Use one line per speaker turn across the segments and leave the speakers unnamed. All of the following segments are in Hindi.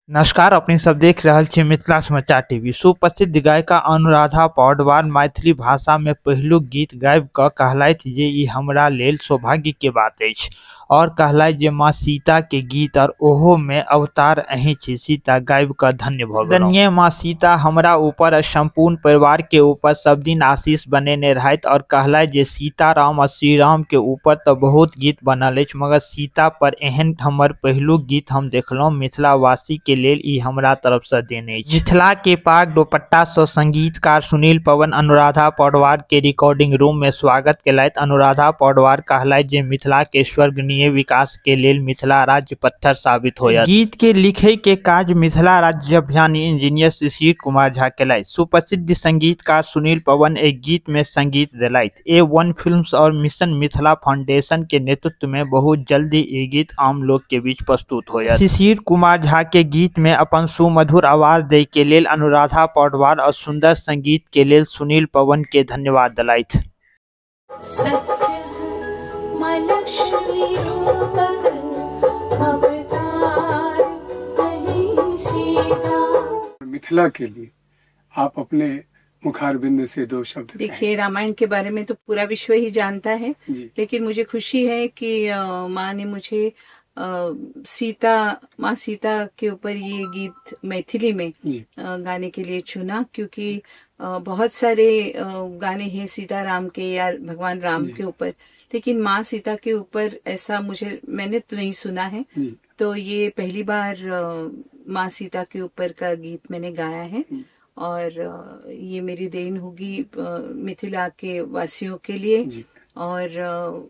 नमस्कार, अपने सब देख रहल छी मिथिला समाचार टीवी। सुप्रसिद्ध गायिका अनुराधा पौडवाल मैथिली भाषा में पहिलुक गीत गाबि कऽ कहलथि जे ई हमरा लेल सौभाग्य के बात अछि और कहलथि जे माँ सीता के गीत और ओहो में अवतार अहीं छी सीता गाबि कऽ धन्य भऽ गेलहुँ। धन्य माँ सीता हमरा ऊपर और संपूर्ण परिवार के ऊपर सब दिन आशीष बनेने रहथि और कहलथि जे सीताराम और श्री राम के ऊपर तो बहुत गीत बनल अछि मगर सीता पर एहन हमर पहिलुक गीत हम देखलहुँ मिथिलावासी के लेल ई हमरा तरफ से देने अछि। मिथिला के पाग दुपट्टा से संगीतकार सुनील पवन अनुराधा पौडवाल के रिकॉर्डिंग रूम में स्वागत केलथि। अनुराधा पौडवाल कहलथि जे मिथिला के स्वर्गनीय विकास के लेल मिथिला राज्य पत्थर साबित होयत। गीत के लिखे के काज मिथिला राज्य अभियानी इंजीनियर शिशिर कुमार झा केलथि। सुप्रसिद्ध संगीतकार सुनील पवन एक गीत में संगीत दिलथि। A1 फिल्म्स और मिशन मिथिला फाउंडेशन के नेतृत्व में बहुत जल्दी ये गीत आम लोग के बीच प्रस्तुत होयत। शिशिर कुमार झा के गीत में अपन सुमधुर आवाज दे के लेल अनुराधा पौडवाल और सुंदर संगीत के लेल सुनील पवन के धन्यवाद दिलथि।
मिथिला के लिए आप अपने मुखारबिंद से दो शब्द।
देखिए, रामायण के बारे में तो पूरा विश्व ही जानता है, लेकिन मुझे खुशी है कि माँ ने मुझे माँ सीता के ऊपर ये गीत मैथिली में गाने के लिए चुना, क्योंकि बहुत सारे गाने हैं सीताराम के या भगवान राम के ऊपर, लेकिन माँ सीता के ऊपर ऐसा मैंने तो नहीं सुना है। तो ये पहली बार माँ सीता के ऊपर का गीत मैंने गाया है और ये मेरी देन होगी मिथिला के वासियों के लिए और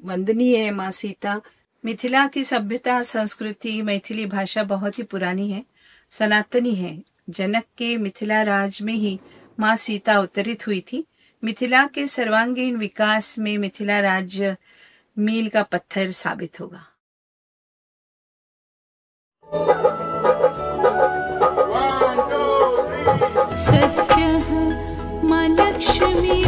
वंदनीय है माँ सीता। मिथिला की सभ्यता संस्कृति मैथिली भाषा बहुत ही पुरानी है, सनातनी है। जनक के मिथिला राज में ही माँ सीता अवतरित हुई थी। मिथिला के सर्वांगीण विकास में मिथिला राज्य मील का पत्थर साबित होगा।
सत्य माँ लक्ष्मी